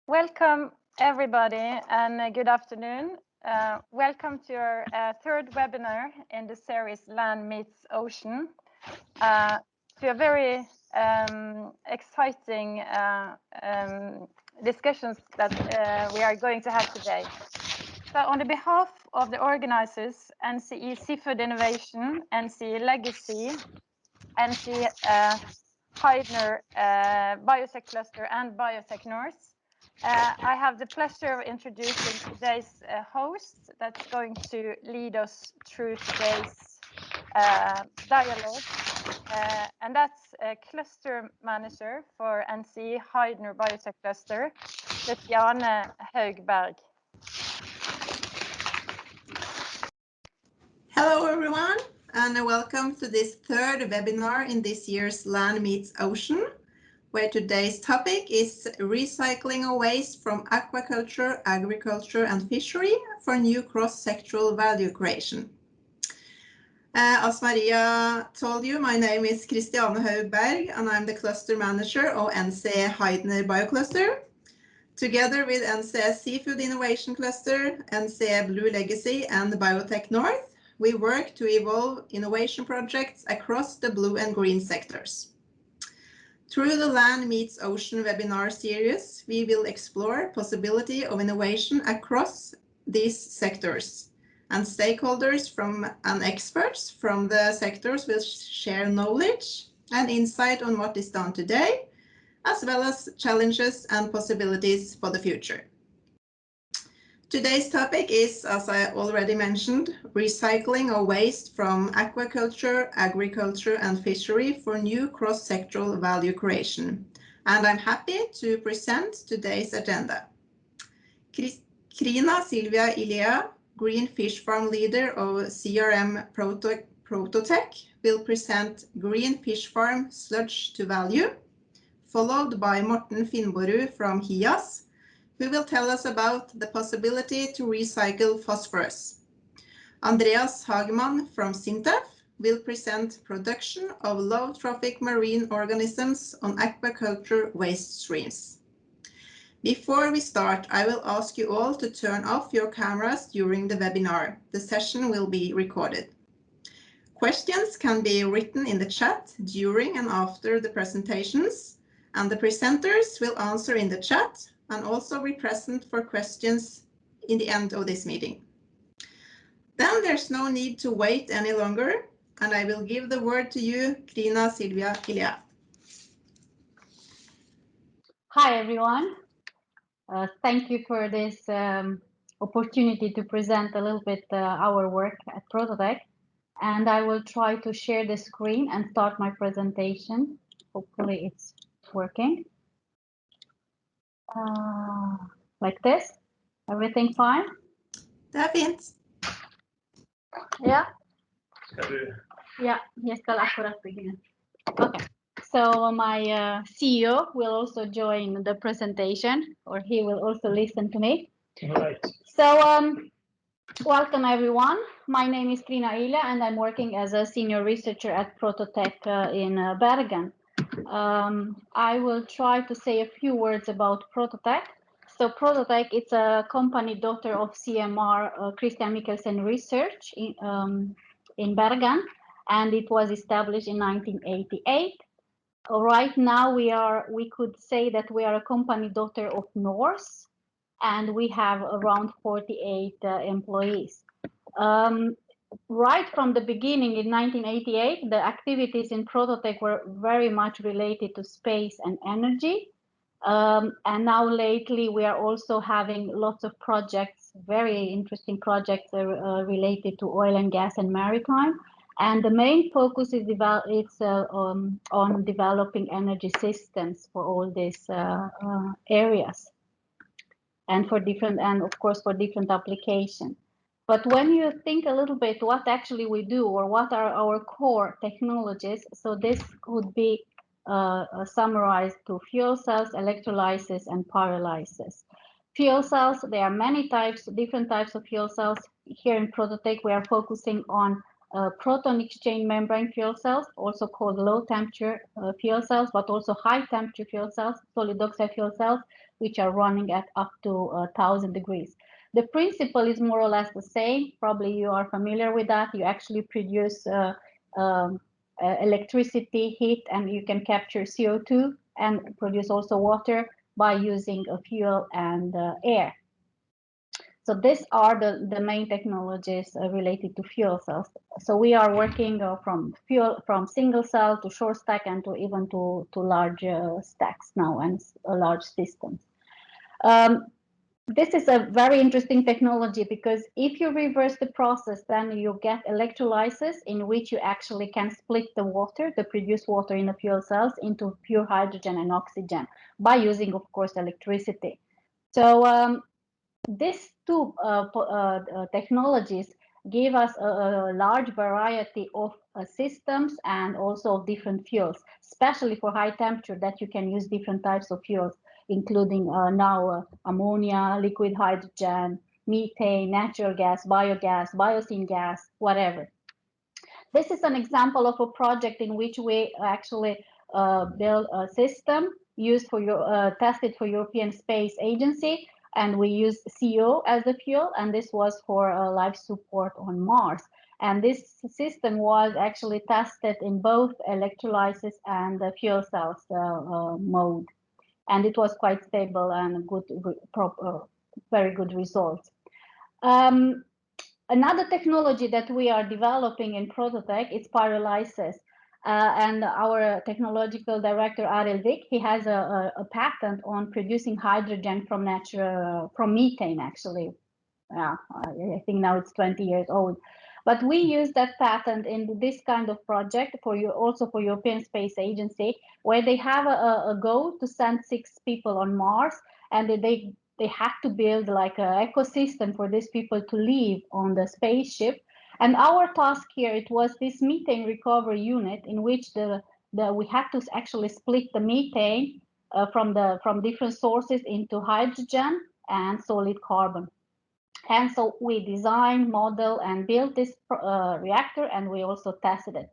Welcome everybody and good afternoon. Welcome to our third webinar in the series Land Meets Ocean. To a very exciting discussions that we are going to have today. So on the behalf of the organizers, NCE Seafood Innovation, NCE Legacy, NCE Heidner, Biocluster and Biotech North, I have the pleasure of introducing today's host that's going to lead us through today's dialogue. And that's Cluster Manager for NCE Heidner Biotech Cluster, Kristiane Haug Berg. Hello everyone, and welcome to this third webinar in this year's Land Meets Ocean, where today's topic is recycling of waste from aquaculture, agriculture and fishery for new cross-sectoral value creation. As Maria told you, my name is Kristiane Haug Berg and I'm the cluster manager of NCE Heidner Biocluster. Together with NCE Seafood Innovation Cluster, NCE Blue Legacy and Biotech North, we work to evolve innovation projects across the blue and green sectors. Through the Land Meets Ocean webinar series, we will explore possibility of innovation across these sectors, and stakeholders and experts from the sectors will share knowledge and insight on what is done today, as well as challenges and possibilities for the future. Today's topic is, as I already mentioned, recycling of waste from aquaculture, agriculture and fishery for new cross-sectoral value creation. And I'm happy to present today's agenda. Crina, Silvia, Ilea, Green Fish Farm Leader of CRM Prototech, will present Green Fish Farm Sludge to Value, followed by Morten Finborud from Hias, who will tell us about the possibility to recycle phosphorus. Andreas Hagemann from Sintef will present production of low-trophic marine organisms on aquaculture waste streams. Before we start, I will ask you all to turn off your cameras during the webinar. The session will be recorded. Questions can be written in the chat during and after the presentations, and the presenters will answer in the chat and also be present for questions in the end of this meeting. Then there's no need to wait any longer, and I will give the word to you, Crina, Silvia, Ilea. Hi everyone. Thank you for this opportunity to present a little bit our work at Prototech. And I will try to share the screen and start my presentation. Hopefully it's working. Like this. Everything fine? Det är fint. Yeah. Yeah, jag ska akkurat begynne. Okay. So my CEO will also join the presentation, or he will also listen to me. All right. So welcome everyone. My name is Crina Ilea and I'm working as a senior researcher at Prototech in Bergen. I will try to say a few words about Prototech. So Prototech, it's a company daughter of CMR Kristiane Research in Bergen, and it was established in 1988. Right now we could say that we are a company daughter of Norse, and we have around 48 employees. Right from the beginning in 1988, the activities in Prototech were very much related to space and energy. And now lately we are also having lots of projects, very interesting projects related to oil and gas and maritime. And the main focus is on developing energy systems for all these areas, and of course for different applications. But when you think a little bit what actually we do, or what are our core technologies, so this could be summarized to fuel cells, electrolysis, and pyrolysis. Fuel cells, there are many types, different types of fuel cells. Here in Prototech, we are focusing on proton exchange membrane fuel cells, also called low temperature fuel cells, but also high temperature fuel cells, solid oxide fuel cells, which are running at up to 1,000 degrees. The principle is more or less the same. Probably you are familiar with that. You actually produce electricity, heat, and you can capture CO2 and produce also water by using a fuel and air. So these are the main technologies related to fuel cells. So we are working from single cell to short stack and to even to large stacks now and large systems. This is a very interesting technology because if you reverse the process, then you get electrolysis in which you actually can split the water, the produced water in the fuel cells, into pure hydrogen and oxygen by using, of course, electricity. So these two technologies give us a large variety of systems and also different fuels, especially for high temperature that you can use different types of fuels, including now ammonia, liquid hydrogen, methane, natural gas, biogas, biosyn gas, whatever. This is an example of a project in which we actually build a system used for tested for European Space Agency, and we use CO as the fuel, and this was for life support on Mars. And this system was actually tested in both electrolysis and the fuel cells mode, and it was quite stable and good, very good results. Another technology that we are developing in Prototech is pyrolysis. And our technological director, Ariel Vik, he has a patent on producing hydrogen from methane, actually. Yeah, I think now it's 20 years old. But we use that patent in this kind of project also for European Space Agency, where they have a goal to send 6 people on Mars, and they had to build like an ecosystem for these people to live on the spaceship. And our task here, it was this methane recovery unit in which we had to actually split the methane from different sources into hydrogen and solid carbon. And so we designed, modeled, and built this reactor, and we also tested it.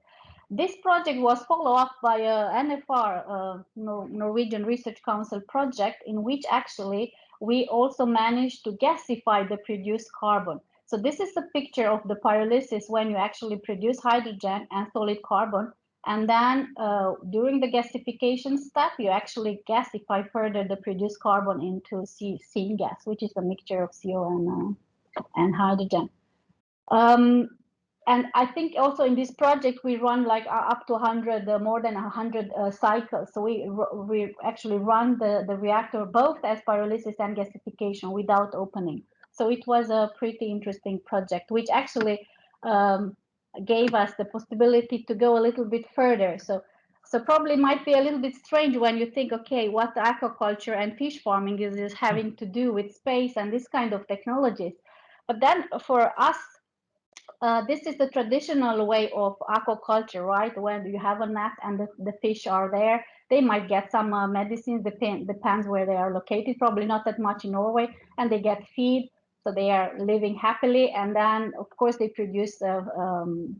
This project was followed up by a NFR, Norwegian Research Council project, in which actually we also managed to gasify the produced carbon. So this is a picture of the pyrolysis when you actually produce hydrogen and solid carbon. And then during the gasification step, you actually gasify further the produced carbon into syngas, which is a mixture of CO and hydrogen. And I think also in this project, we run like up to 100, more than 100 cycles. So we actually run the reactor both as pyrolysis and gasification without opening. So it was a pretty interesting project, which actually gave us the possibility to go a little bit further. So probably might be a little bit strange when you think, okay, what aquaculture and fish farming is having to do with space and this kind of technologies. But then for us, this is the traditional way of aquaculture, right? When you have a net and the fish are there, they might get some medicines, depends where they are located, probably not that much in Norway, and they get feed, so they are living happily. And then, of course, they produce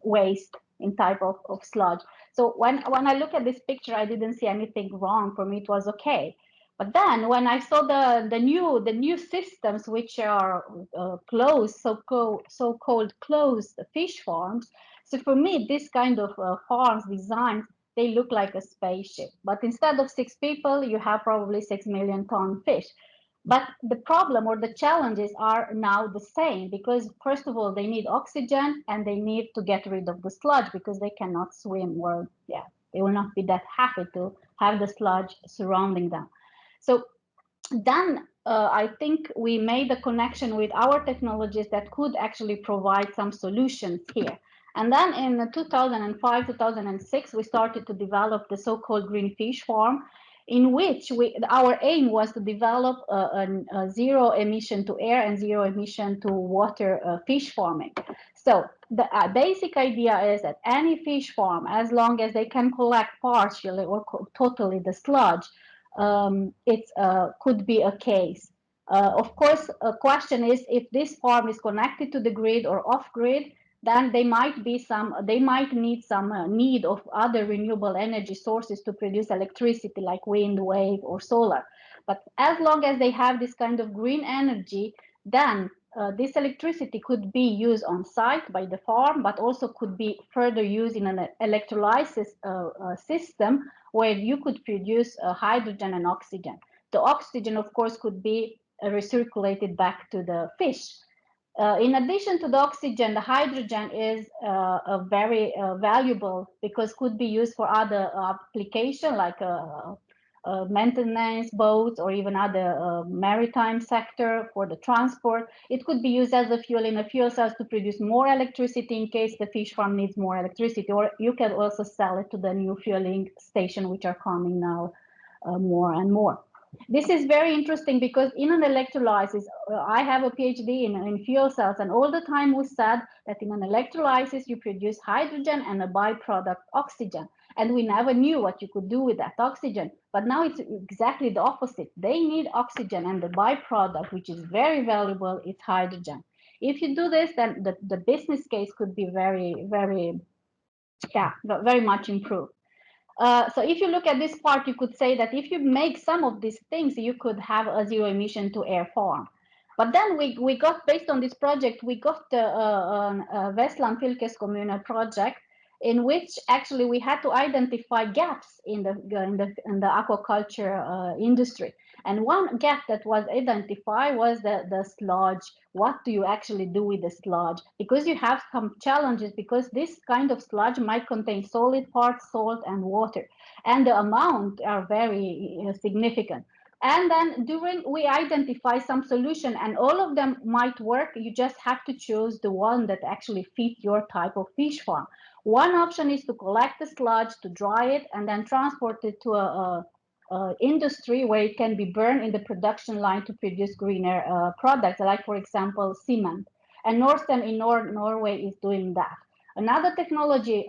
waste in type of sludge. So when I look at this picture, I didn't see anything wrong. For me, it was okay. But then when I saw the new systems, which are closed, so-called closed fish farms, so for me, this kind of farms designs, they look like a spaceship. But instead of 6 people, you have probably 6 million ton fish. But the problem or the challenges are now the same, because first of all, they need oxygen and they need to get rid of the sludge because they cannot swim, or they will not be that happy to have the sludge surrounding them. So then I think we made a connection with our technologies that could actually provide some solutions here. And then in 2005, 2006, we started to develop the so-called green fish farm, in which our aim was to develop a zero emission to air and zero emission to water fish farming. So the basic idea is that any fish farm, as long as they can collect partially or totally the sludge, it could be a case. Of course, a question is if this farm is connected to the grid or off grid, then they might need some need of other renewable energy sources to produce electricity, like wind, wave, or solar. But as long as they have this kind of green energy, then this electricity could be used on site by the farm, but also could be further used in an electrolysis system where you could produce hydrogen and oxygen. The oxygen, of course, could be recirculated back to the fish. In addition to the oxygen, the hydrogen is a very valuable, because could be used for other application, like maintenance boats, or even other maritime sector for the transport. It could be used as a fuel in a fuel cells to produce more electricity in case the fish farm needs more electricity, or you can also sell it to the new fueling station, which are coming now more and more. This is very interesting because in an electrolysis, I have a PhD in fuel cells, and all the time we said that in an electrolysis you produce hydrogen and a byproduct oxygen, and we never knew what you could do with that oxygen. But now it's exactly the opposite. They need oxygen, and the byproduct, which is very valuable, is hydrogen. If you do this, then the business case could be very much improved. So if you look at this part, you could say that if you make some of these things, you could have a zero emission to air farm. But then we got, based on this project, we got the Vestland Fylkeskommune project, in which actually we had to identify gaps in the aquaculture industry. And one gap that was identified was the sludge. What do you actually do with the sludge? Because you have some challenges, because this kind of sludge might contain solid parts, salt, and water, and the amount are very significant. And then we identify some solution, and all of them might work. You just have to choose the one that actually fit your type of fish farm. One option is to collect the sludge, to dry it, and then transport it to a industry where it can be burned in the production line to produce greener products, like, for example, cement. And Northern in Norway is doing that. Another technology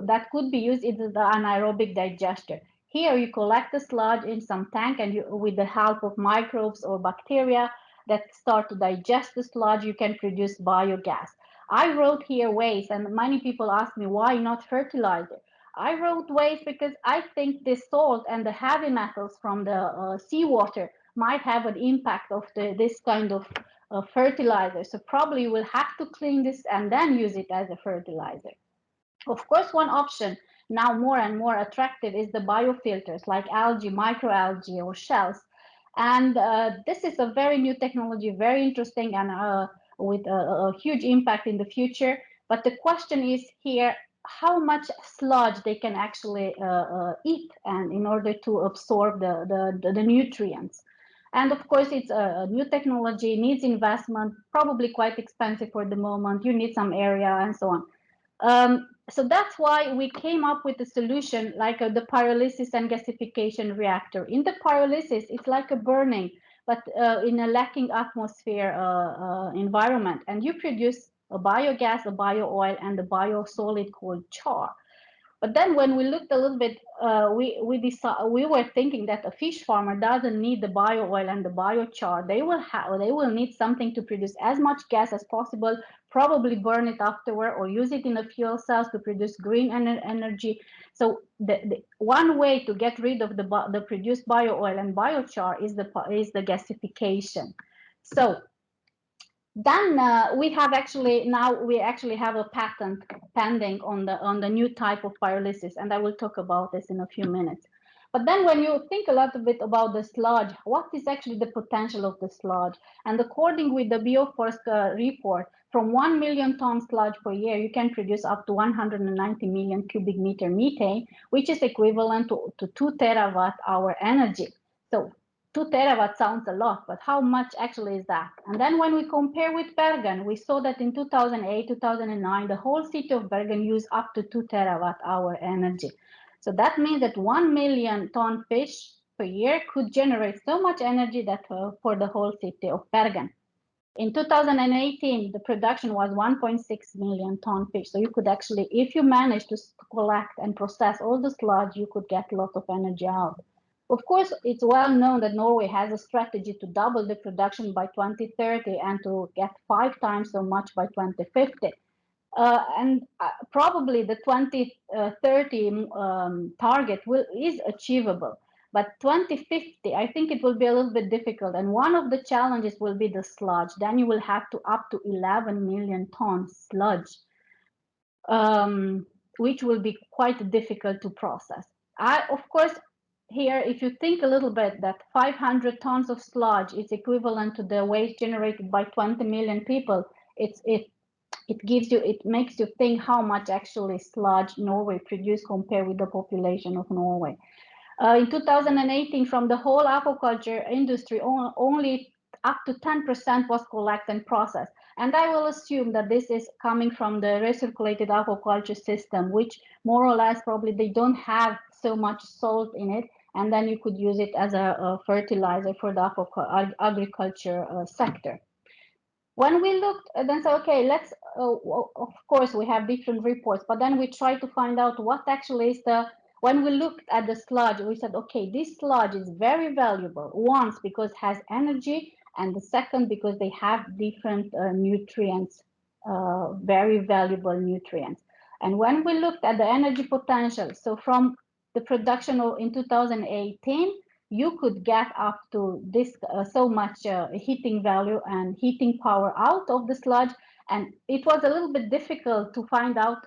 that could be used is the anaerobic digester. Here you collect the sludge in some tank, and with the help of microbes or bacteria that start to digest the sludge, you can produce biogas. I wrote here waste, and many people ask me, why not fertilizer? I wrote waste because I think the salt and the heavy metals from the seawater might have an impact of this kind of fertilizer. So probably we'll have to clean this and then use it as a fertilizer. Of course, one option now more and more attractive is the biofilters, like algae, microalgae, or shells. And this is a very new technology, very interesting, and with a huge impact in the future. But the question is here, how much sludge they can actually eat, and in order to absorb the nutrients. And of course, it's a new technology, needs investment, probably quite expensive for the moment. You need some area and so on. So that's why we came up with a solution like the pyrolysis and gasification reactor. In the pyrolysis, it's like a burning, but in a lacking atmosphere environment. And you produce a biogas, a bio-oil, and a bio-solid called char. But then when we looked a little bit, we were thinking that a fish farmer doesn't need the bio-oil and the biochar. They will need something to produce as much gas as possible, probably burn it afterward, or use it in the fuel cells to produce green energy. So the one way to get rid of the produced bio-oil and biochar is the gasification. So then we actually have a patent pending on the new type of pyrolysis, and I will talk about this in a few minutes. But then when you think a little bit about the sludge, what is actually the potential of the sludge? And according with the Bioforsk report, from 1 million ton sludge per year, you can produce up to 190 million cubic meter methane, which is equivalent to 2 terawatt hour energy. So 2 terawatt sounds a lot, but how much actually is that? And then when we compare with Bergen, we saw that in 2008, 2009, the whole city of Bergen used up to 2 terawatt hour energy. So that means that 1 million ton fish per year could generate so much energy that for the whole city of Bergen. In 2018, the production was 1.6 million ton fish. So you could actually, if you manage to collect and process all the sludge, you could get a lot of energy out. Of course, it's well known that Norway has a strategy to double the production by 2030 and to get 5 times so much by 2050. And probably the 2030 target is achievable. But 2050, I think it will be a little bit difficult. And one of the challenges will be the sludge. Then you will have to up to 11 million tons sludge, which will be quite difficult to process. Of course, here, if you think a little bit, that 500 tons of sludge is equivalent to the waste generated by 20 million people, it makes you think how much actually sludge Norway produced compared with the population of Norway. In 2018, from the whole aquaculture industry, only up to 10% was collected and processed. And I will assume that this is coming from the recirculated aquaculture system, which more or less probably they don't have so much salt in it. And then you could use it as a fertilizer for the agriculture sector. When we looked and then said, okay, let's, of course, we have different reports, but then we try to find out what actually is when we looked at the sludge, we said, okay, this sludge is very valuable. Once, because it has energy, and the second, because they have different nutrients, very valuable nutrients. And when we looked at the energy potential, so from the production in 2018, you could get up to this so much heating value and heating power out of the sludge. And it was a little bit difficult to find out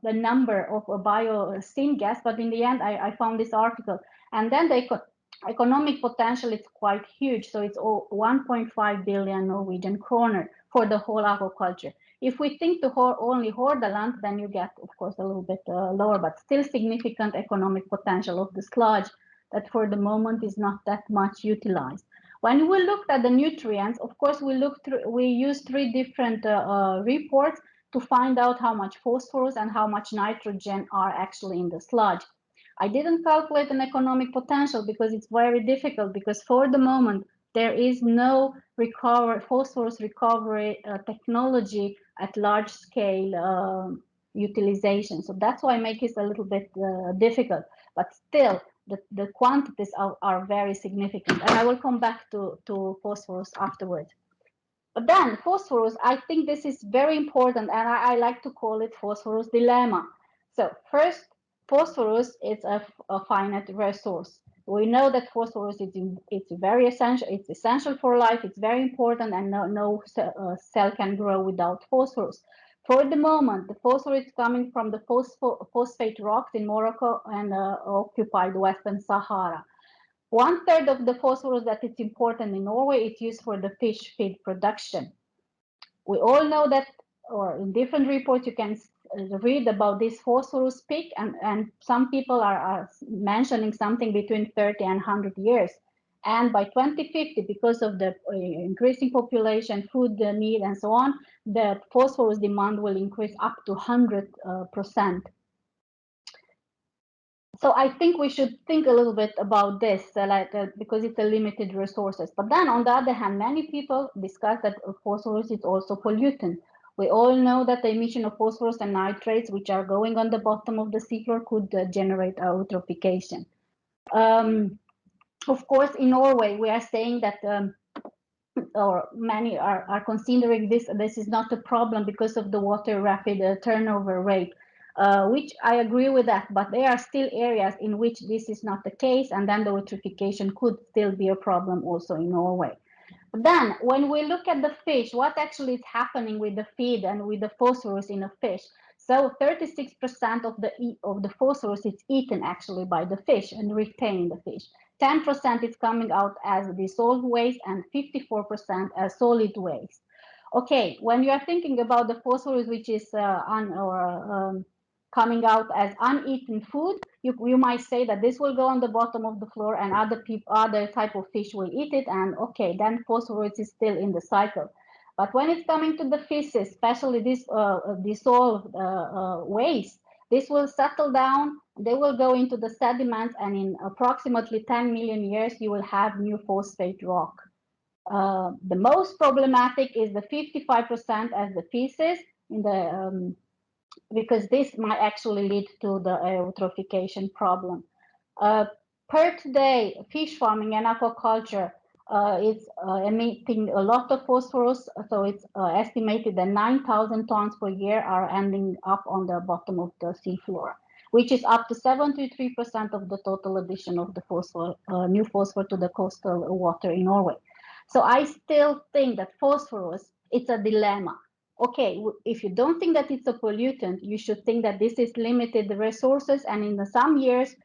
the number of biosyn gas, but in the end, I found this article. And then the economic potential is quite huge. So it's 1.5 billion Norwegian kroner for the whole aquaculture. If we think to only Hordaland, then you get, of course, a little bit lower, but still significant economic potential of the sludge that for the moment is not that much utilized. When we looked at the nutrients, of course, we used 3 different reports to find out how much phosphorus and how much nitrogen are actually in the sludge. I didn't calculate an economic potential because it's very difficult, because for the moment, there is no phosphorus recovery technology at large scale utilization. So that's why I make it a little bit difficult, but still, the quantities are very significant, and I will come back to phosphorus afterwards. But then phosphorus, I think this is very important, and I like to call it phosphorus dilemma. So first, phosphorus is a finite resource. We know that phosphorus it's very essential. It's essential for life. It's very important, and no cell can grow without phosphorus. For the moment, the phosphorus is coming from the phosphate rocks in Morocco and occupied Western Sahara. 1/3 of the phosphorus that is important in Norway is used for the fish feed production. We all know that, or in different reports, you can read about this phosphorus peak, and some people are mentioning something between 30 and 100 years. And by 2050, because of the increasing population, food need, and so on, the phosphorus demand will increase up to 100%. So I think we should think a little bit about this, because it's a limited resources. But then on the other hand, many people discuss that phosphorus is also pollutant. We all know that the emission of phosphorus and nitrates, which are going on the bottom of the seafloor, could generate eutrophication. Of course, in Norway, we are saying that, or many are considering this is not a problem because of the water rapid turnover rate, which I agree with that, but there are still areas in which this is not the case, and then the eutrophication could still be a problem also in Norway. But then, when we look at the fish, what actually is happening with the feed and with the phosphorus in a fish? So 36% of the phosphorus is eaten actually by the fish and retained in the fish. 10% is coming out as dissolved waste and 54% as solid waste. Okay, when you are thinking about the phosphorus which is coming out as uneaten food, you might say that this will go on the bottom of the floor and other type of fish will eat it, and okay, then phosphorus is still in the cycle. But when it's coming to the feces, especially this dissolved waste, this will settle down, they will go into the sediments, and in approximately 10 million years, you will have new phosphate rock. The most problematic is the 55% as the feces, because this might actually lead to the eutrophication problem. Per today, fish farming and aquaculture It's emitting a lot of phosphorus, so it's estimated that 9,000 tons per year are ending up on the bottom of the seafloor, which is up to 73% of the total addition of the phosphor, new phosphor to the coastal water in Norway. So I still think that phosphorus, it's a dilemma. Okay, if you don't think that it's a pollutant, you should think that this is limited resources, and in some years,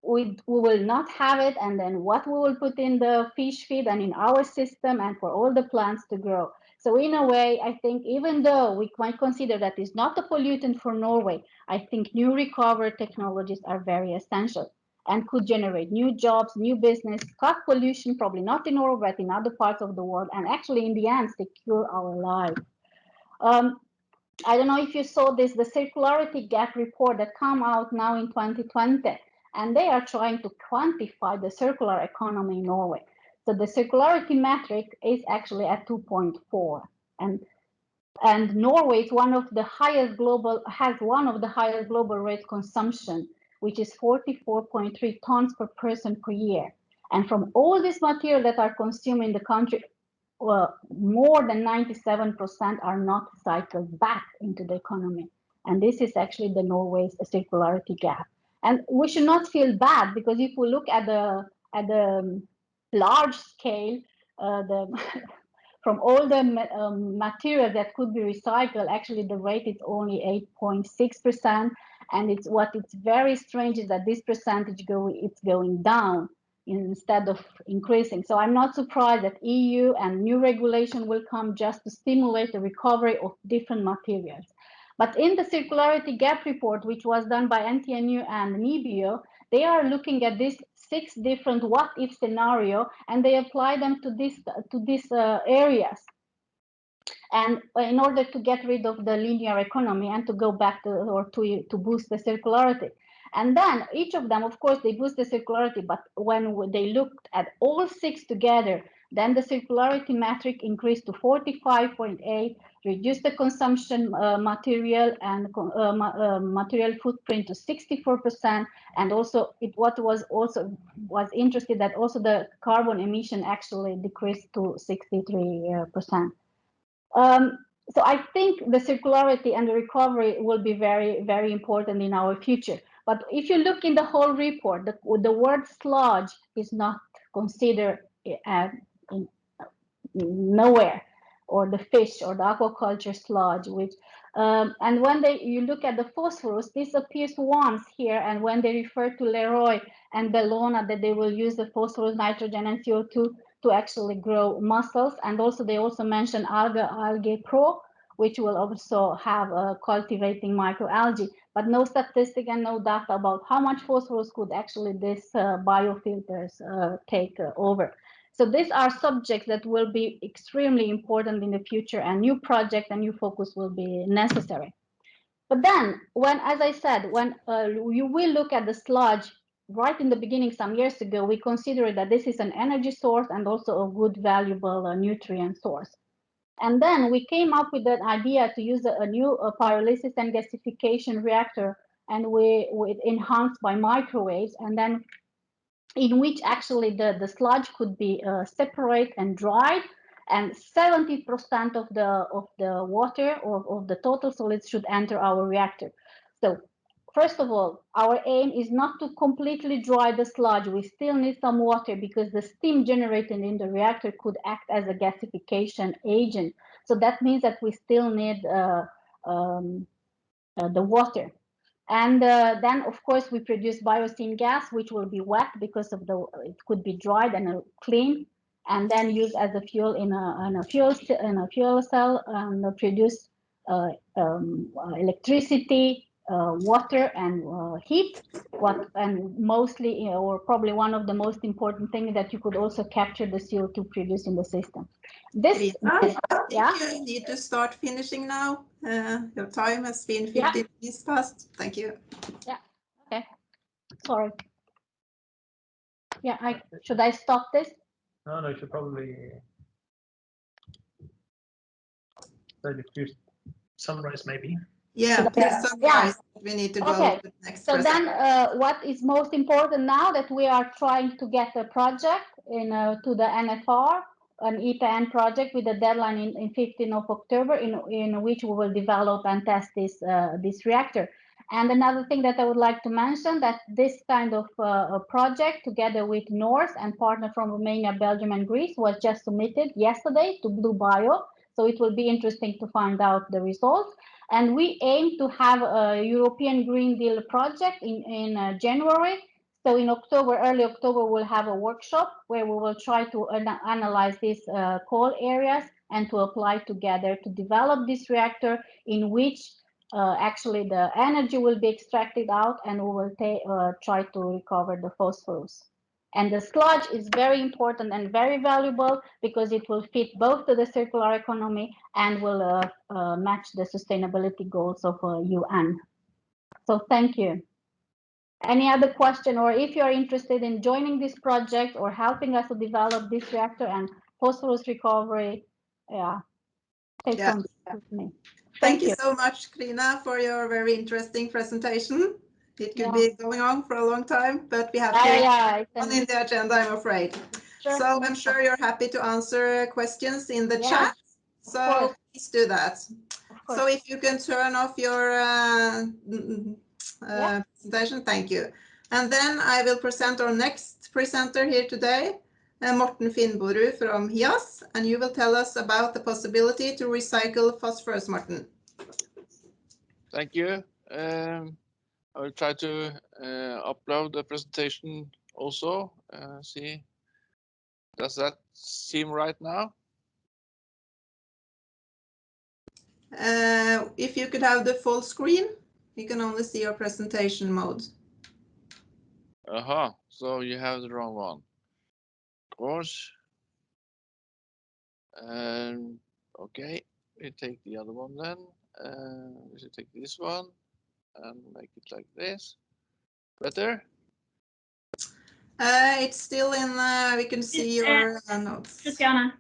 we will not have it, and then what we will put in the fish feed and in our system and for all the plants to grow. So in a way, I think even though we might consider that it's not a pollutant for Norway, I think new recovery technologies are very essential and could generate new jobs, new business, cut pollution, probably not in Norway, but in other parts of the world, and actually in the end, secure our lives. I don't know if you saw this, the circularity gap report that come out now in 2020. And they are trying to quantify the circular economy in Norway. So the circularity metric is actually at 2.4, and Norway is one of the highest global, has one of the highest global rate consumption, which is 44.3 tons per person per year. And from all this material that are consumed in the country, well, more than 97% are not cycled back into the economy. And this is actually the Norway's circularity gap. And we should not feel bad, because if we look at the large scale, from all the material that could be recycled, actually the rate is only 8.6%. And it's very strange is that this percentage it's going down instead of increasing. So I'm not surprised that EU and new regulation will come just to stimulate the recovery of different materials. But in the circularity gap report, which was done by NTNU and NIBIO, they are looking at these 6 different what-if scenario, and they apply them to these areas. And in order to get rid of the linear economy and to go back to boost the circularity. And then each of them, of course, they boost the circularity, but when they looked at all 6 together, then the circularity metric increased to 45.8, reduced the consumption material and material footprint to 64%, and also what was interesting that also the carbon emission actually decreased to 63%. So I think the circularity and the recovery will be very, very important in our future. But if you look in the whole report, the word sludge is not considered nowhere, or the fish or the aquaculture sludge, which and when you look at the phosphorus, this appears once here, and when they refer to Leroy and Bellona that they will use the phosphorus, nitrogen, and CO2 to actually grow mussels, and also they also mention algae pro, which will also have cultivating microalgae, but no statistic and no data about how much phosphorus could actually this biofilters take over. So these are subjects that will be extremely important in the future, and new projects and new focus will be necessary. But then, as I said, when you will look at the sludge, right in the beginning, some years ago, we considered that this is an energy source and also a good, valuable nutrient source. And then we came up with an idea to use a new pyrolysis and gasification reactor, and we enhanced by microwaves, and then in which actually the sludge could be separated and dried, and 70% of the water or of the total solids should enter our reactor. So first of all, our aim is not to completely dry the sludge. We still need some water, because the steam generated in the reactor could act as a gasification agent. So that means that we still need the water. And then, of course, we produce biocene gas, which will be wet because of it could be dried and clean, and then used as a fuel in a fuel cell, and produce electricity, water, and heat. And mostly, or probably one of the most important things, that you could also capture the CO2 produced in the system. Yeah, you need to start finishing now. Your time has been 15 minutes past. Thank you. Yeah. Okay. Sorry. Yeah. Should I stop this? No, you should probably summarize maybe. Yeah, please summarize. We need to go Okay. to the next So presentation. then what is most important now that we are trying to get a project to the NFR, an EPN project with a deadline in 15th of October in which we will develop and test this reactor. And another thing that I would like to mention, that this kind of a project together with Norse and partner from Romania, Belgium and Greece was just submitted yesterday to Blue Bio. So it will be interesting to find out the results. And we aim to have a European Green Deal project in January. So in October, early October, we'll have a workshop where we will try to analyze these coal areas and to apply together to develop this reactor in which actually the energy will be extracted out and we will try to recover the phosphorus. And the sludge is very important and very valuable because it will fit both to the circular economy and will match the sustainability goals of UN. So thank you. Any other question, or if you are interested in joining this project or helping us to develop this reactor and phosphorus recovery, yeah, take contact with me. Thank you so much, Crina, for your very interesting presentation. It could be going on for a long time, but we have to on in the agenda, I'm afraid. Sure. So I'm sure you're happy to answer questions in the chat. So please do that. So if you can turn off your presentation, thank you. And then I will present our next presenter here today, Morten Finborud from Hias, and you will tell us about the possibility to recycle phosphorus, Morten. Thank you. I will try to upload the presentation also. See, does that seem right now? If you could have the full screen, you can only see your presentation mode. So you have the wrong one. Of course. Okay, we take the other one then. We should take this one and make it like this. Better? It's still in, we can see your notes. Kristiane,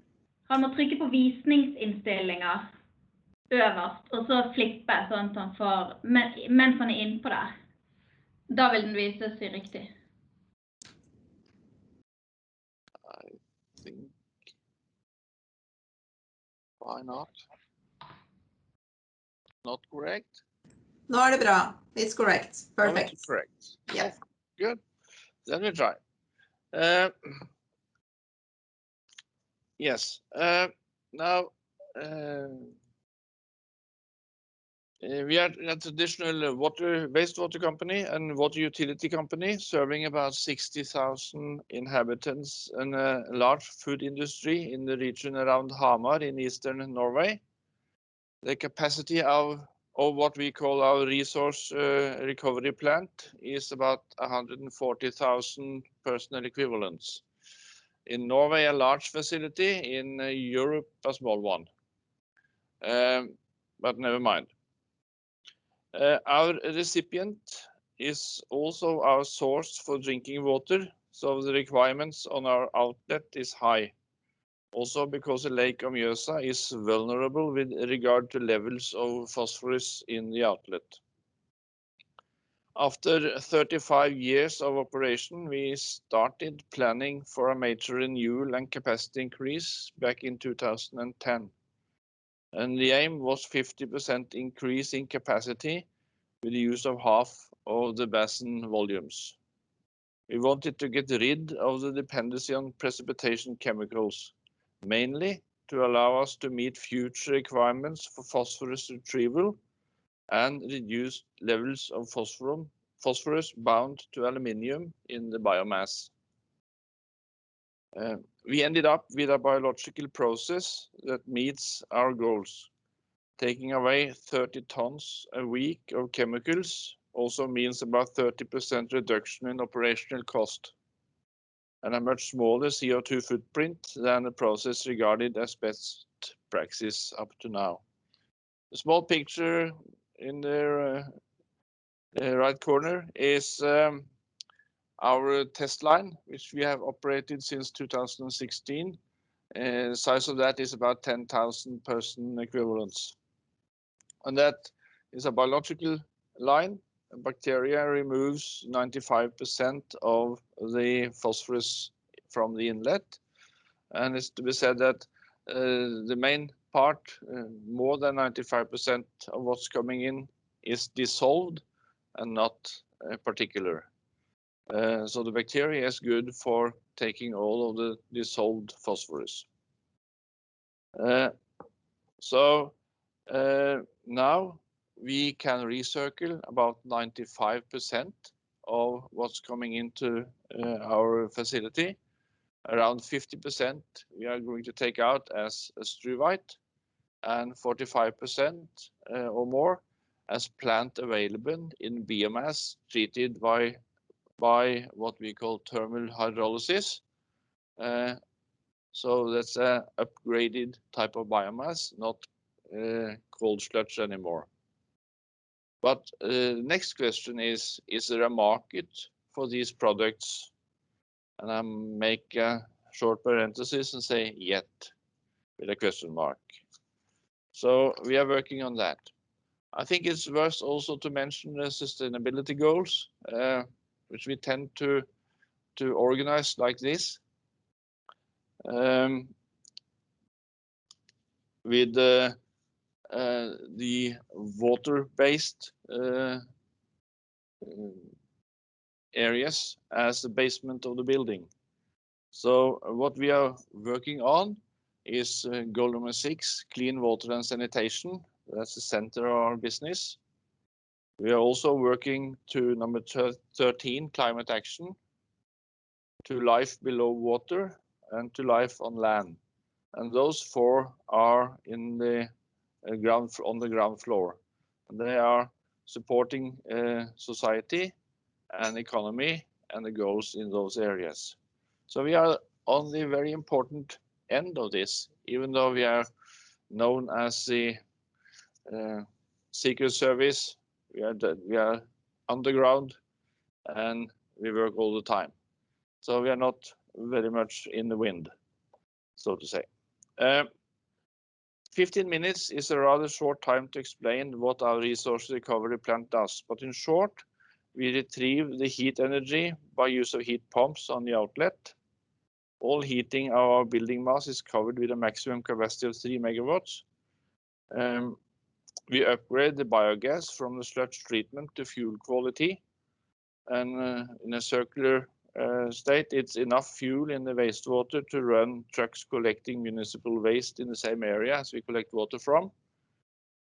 han må trykke på visningsinnstillinger øverst, og så flippe sånn at han får, mens han innpå der. Da vil den vise seg riktig. I think. Why not? Not correct? Nå det bra. It's correct. Perfect. It's correct. Yes. Good. Then we try. Yes. Now we are a traditional wastewater company and water utility company serving about 60,000 inhabitants and a large food industry in the region around Hamar in eastern Norway. The capacity of what we call our resource recovery plant is about 140,000 personal equivalents. In Norway, a large facility, in Europe, a small one. But never mind. Our recipient is also our source for drinking water, so the requirements on our outlet is high. Also because the Lake of Mjøsa is vulnerable with regard to levels of phosphorus in the outlet. After 35 years of operation, we started planning for a major renewal and capacity increase back in 2010. And the aim was 50% increase in capacity with the use of half of the basin volumes. We wanted to get rid of the dependency on precipitation chemicals, mainly to allow us to meet future requirements for phosphorus retrieval and reduced levels of phosphorus bound to aluminium in the biomass. We ended up with a biological process that meets our goals. Taking away 30 tons a week of chemicals also means about 30% reduction in operational cost and a much smaller CO2 footprint than the process regarded as best practice up to now. The small picture in the right corner is our test line, which we have operated since 2016. The size of that is about 10,000 person equivalents. And that is a biological line. Bacteria removes 95% of the phosphorus from the inlet, and it's to be said that the main part, more than 95% of what's coming in, is dissolved and not particular. So the bacteria is good for taking all of the dissolved phosphorus. Now we can recircle about 95% of what's coming into our facility. Around 50% we are going to take out as struvite, and 45% or more as plant available in biomass treated by what we call thermal hydrolysis. So that's a upgraded type of biomass, not cold sludge anymore. But next question is there a market for these products? And I make a short parenthesis and say yet, with a question mark. So we are working on that. I think it's worth also to mention the sustainability goals, which we tend to organize like this. With the water-based areas as the basement of the building. So what we are working on is goal number 6, clean water and sanitation. That's the center of our business. We are also working to number 13, climate action, to life below water, and to life on land. And those 4 are in the on the ground floor. And they are supporting society and economy and the goals in those areas. So we are on the very important end of this, even though we are known as the Secret Service. We are underground and we work all the time. So we are not very much in the wind, so to say. 15 minutes is a rather short time to explain what our resource recovery plant does. But in short, we retrieve the heat energy by use of heat pumps on the outlet. All heating of our building mass is covered with a maximum capacity of 3 megawatts. We upgrade the biogas from the sludge treatment to fuel quality. And in a circular state, it's enough fuel in the wastewater to run trucks collecting municipal waste in the same area as we collect water from.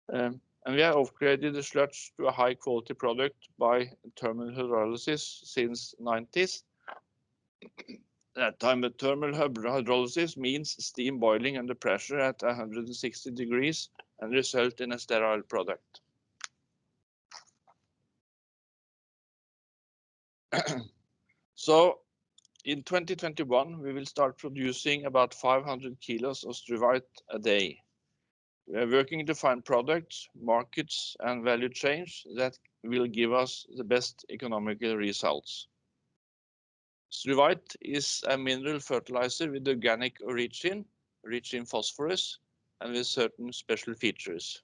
And we have upgraded the sludge to a high quality product by thermal hydrolysis since 90s. That time the thermal hydrolysis means steam boiling under pressure at 160 degrees and result in a sterile product. So in 2021, we will start producing about 500 kilos of struvite a day. We are working to find products, markets, and value chains that will give us the best economical results. Struvite is a mineral fertilizer with organic origin, rich in phosphorus, and with certain special features.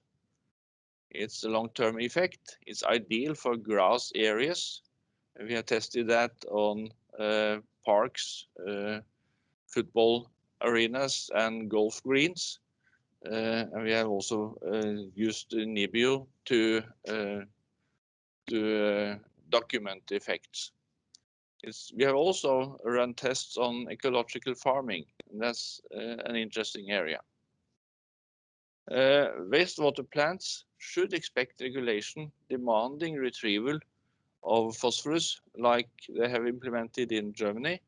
It's a long-term effect. It's ideal for grass areas. We have tested that on parks, football arenas, and golf greens. And we have also used Nibio to document the effects. We have also run tests on ecological farming, and that's an interesting area. Wastewater plants should expect regulation demanding retrieval of phosphorus like they have implemented in Germany.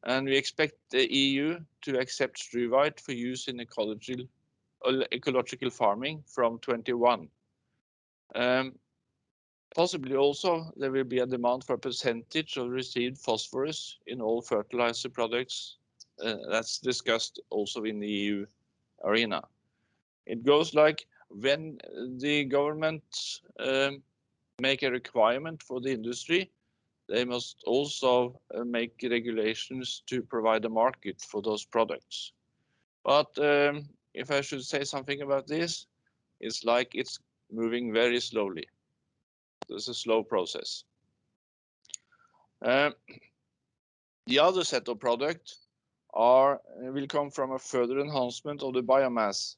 And we expect the EU to accept struvite for use in ecological farming from 21. Possibly also there will be a demand for a percentage of received phosphorus in all fertilizer products. That's discussed also in the EU arena. It goes like when the government make a requirement for the industry, they must also make regulations to provide a market for those products. But if I should say something about this, it's like it's moving very slowly. It's a slow process. The other set of products will come from a further enhancement of the biomass.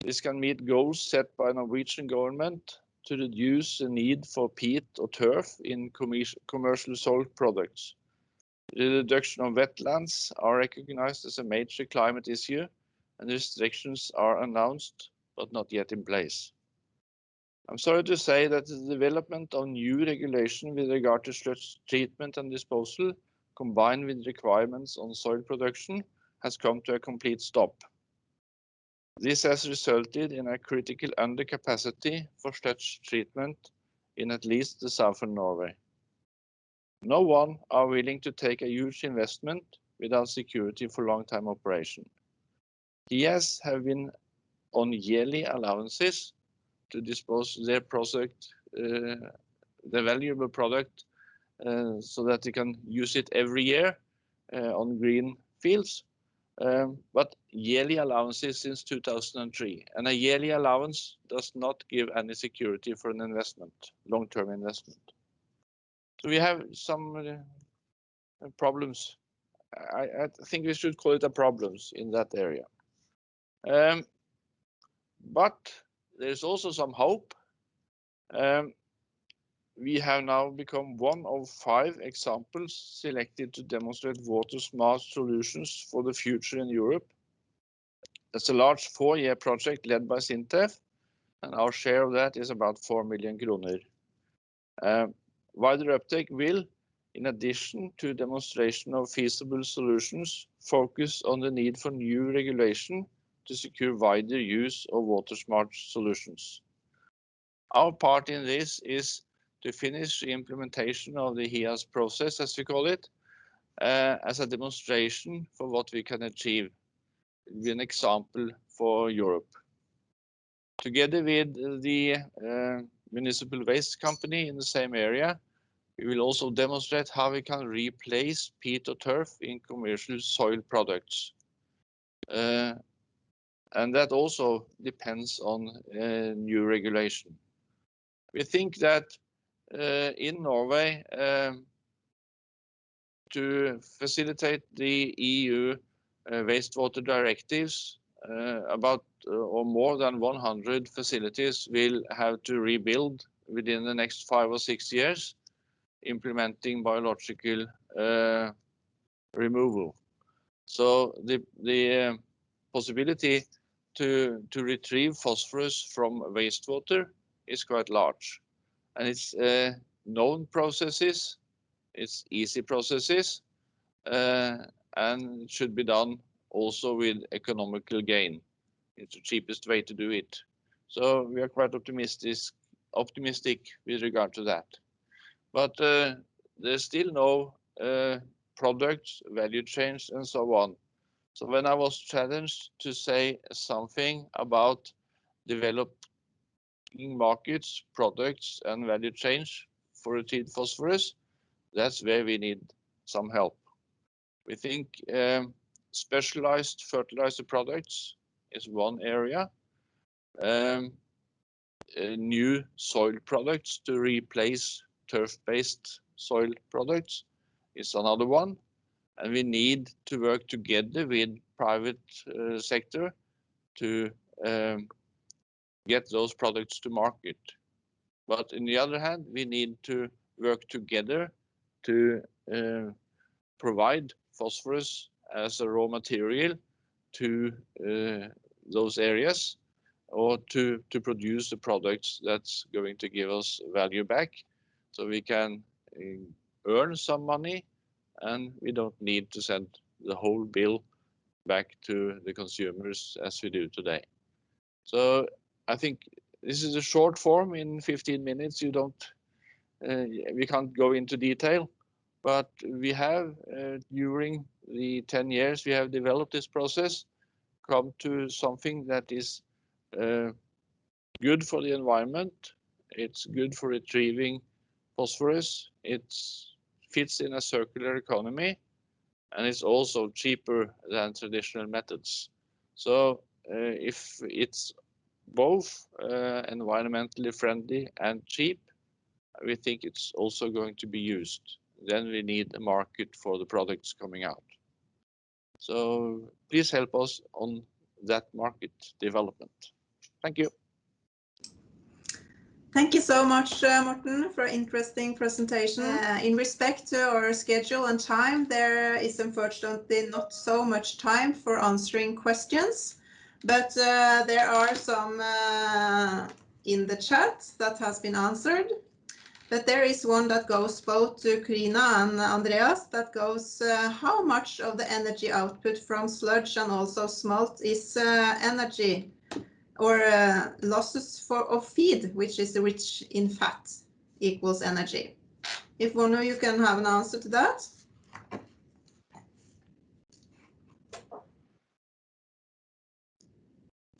This can meet goals set by Norwegian government to reduce the need for peat or turf in commercial soil products. The reduction of wetlands are recognized as a major climate issue, and restrictions are announced but not yet in place. I'm sorry to say that the development of new regulation with regard to sludge treatment and disposal, combined with requirements on soil production, has come to a complete stop. This has resulted in a critical undercapacity for sludge treatment in at least the southern Norway. No one are willing to take a huge investment without security for long-time operation. Hias have been on yearly allowances to dispose their product, the valuable product, so that they can use it every year on green fields. But yearly allowances since 2003, and a yearly allowance does not give any security for an investment, long-term investment. So we have some problems. I think we should call it a problems in that area. But there's also some hope. We have now become one of 5 examples selected to demonstrate water-smart solutions for the future in Europe. It's a large 4-year project led by Sintef, and our share of that is about 4 million kroner. Wider uptake will, in addition to demonstration of feasible solutions, focus on the need for new regulation to secure wider use of water-smart solutions. Our part in this is to finish the implementation of the Hias process, as we call it, as a demonstration for what we can achieve. It will be an example for Europe. Together with the municipal waste company in the same area, we will also demonstrate how we can replace peat or turf in commercial soil products. And that also depends on new regulation. We think that in Norway, to facilitate the EU wastewater directives, about or more than 100 facilities will have to rebuild within the next 5 or 6 years, implementing biological removal. So the possibility to retrieve phosphorus from wastewater is quite large, and it's known processes, it's easy processes, and it should be done also with economical gain. It's the cheapest way to do it. So we are quite optimistic with regard to that. But there's still no products, value chains, and so on. So when I was challenged to say something about developing markets, products, and value chains for retrieved phosphorus, that's where we need some help. We think specialized fertilizer products is one area. New soil products to replace turf-based soil products is another one. And we need to work together with private sector to get those products to market. But on the other hand, we need to work together to provide phosphorus as a raw material to those areas, or to produce the products that's going to give us value back, so we can earn some money and we don't need to send the whole bill back to the consumers as we do today. So I think this is a short form. In 15 minutes we can't go into detail, but we have during the 10 years we have developed this process come to something that is good for the environment, it's good for retrieving phosphorus, it fits in a circular economy, and it's also cheaper than traditional methods. So if it's both environmentally friendly and cheap, we think it's also going to be used. Then we need a market for the products coming out. So please help us on that market development. Thank you. Thank you so much, Morten, for an interesting presentation. In respect to our schedule and time, there is unfortunately not so much time for answering questions, but there are some in the chat that has been answered. But there is one that goes both to Crina and Andreas, that goes, how much of the energy output from sludge and also smolt is energy or losses of feed, which is rich in fat, equals energy? If one of you can have an answer to that.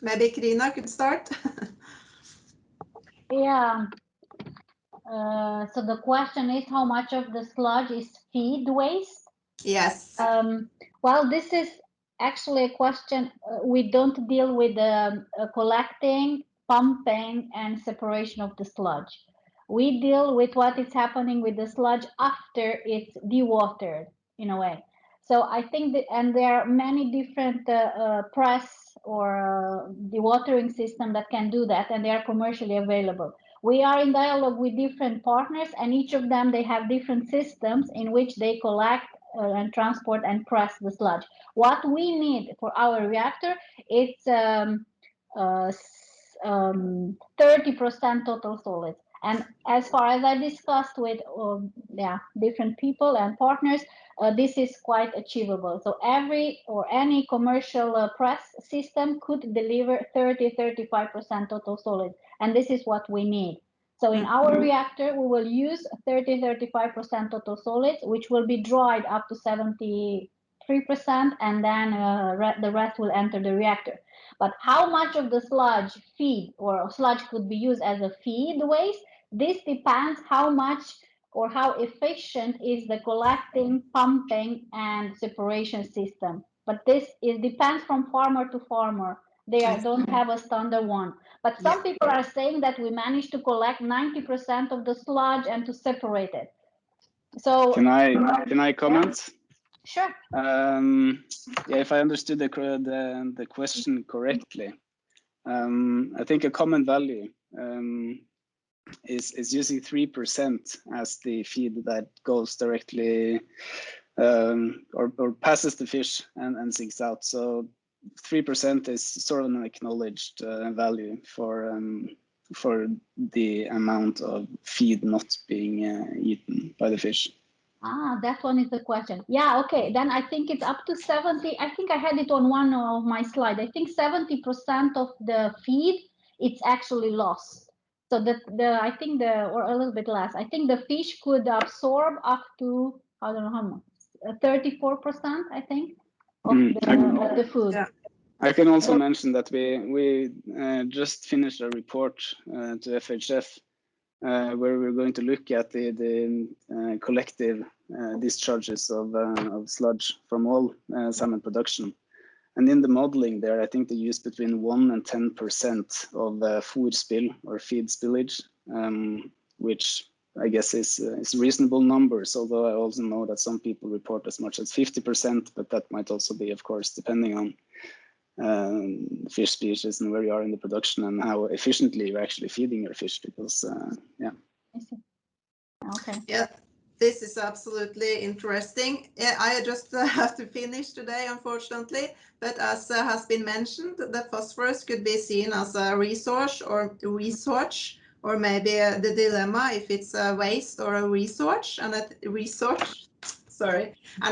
Maybe Crina could start. Yeah. So the question is, how much of the sludge is feed waste? Yes. Well, this is actually a question. We don't deal with collecting, pumping, and separation of the sludge. We deal with what is happening with the sludge after it's dewatered, in a way. So I think that, and there are many different press or dewatering systems that can do that, and they are commercially available. We are in dialogue with different partners, and each of them, they have different systems in which they collect and transport and press the sludge. What we need for our reactor, it's 30% total solids. And as far as I discussed with different people and partners, this is quite achievable. So any commercial press system could deliver 30-35% total solids, and this is what we need. So in our reactor, we will use 30-35% total solids, which will be dried up to 73%, and then the rest will enter the reactor. But how much of the sludge feed or sludge could be used as a feed waste? This depends how much or how efficient is the collecting, pumping, and separation system. But this depends from farmer to farmer. They don't have a standard one. But some people are saying that we managed to collect 90% of the sludge and to separate it. So can I comment? Sure. Yeah, if I understood the question correctly, I think a common value is using 3% as the feed that goes directly or passes the fish and sinks out. So 3% is sort of an acknowledged value for the amount of feed not being eaten by the fish. That one is the question. Yeah, okay. Then I think it's up to 70. I think I had it on one of my slides. I think 70% of the feed, it's actually lost. So I think or a little bit less. I think the fish could absorb up to, I don't know how much, 34%, I think, of the food. Yeah. I can also mention that we just finished a report to FHF where we're going to look at the collective discharges of sludge from all salmon production. And in the modeling there, I think they use between 1 and 10% of food spill or feed spillage, which I guess is reasonable numbers, although I also know that some people report as much as 50%, but that might also be, of course, depending on fish species and where you are in the production and how efficiently you're actually feeding your fish, because Okay. Yeah, this is absolutely interesting. Yeah, I just have to finish today, unfortunately, but as has been mentioned, the phosphorus could be seen as a resource, or maybe the dilemma if it's a waste or a resource, and and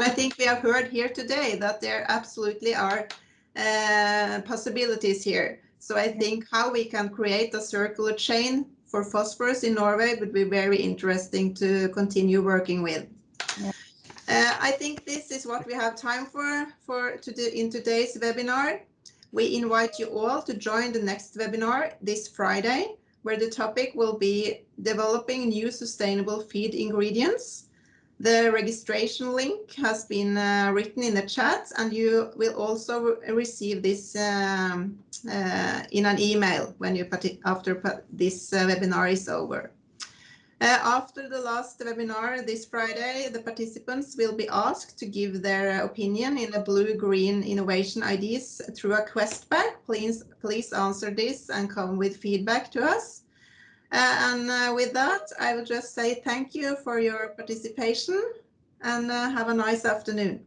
I think we have heard here today that there absolutely are possibilities here. So I think how we can create a circular chain for phosphorus in Norway would be very interesting to continue working with. Yeah. I think this is what we have time for in today's webinar. We invite you all to join the next webinar this Friday, where the topic will be developing new sustainable feed ingredients. The registration link has been written in the chat, and you will also receive this in an email when you after this webinar is over. After the last webinar this Friday, the participants will be asked to give their opinion in the blue-green innovation ideas through a quest bag. Please answer this and come with feedback to us. With that, I will just say thank you for your participation and have a nice afternoon.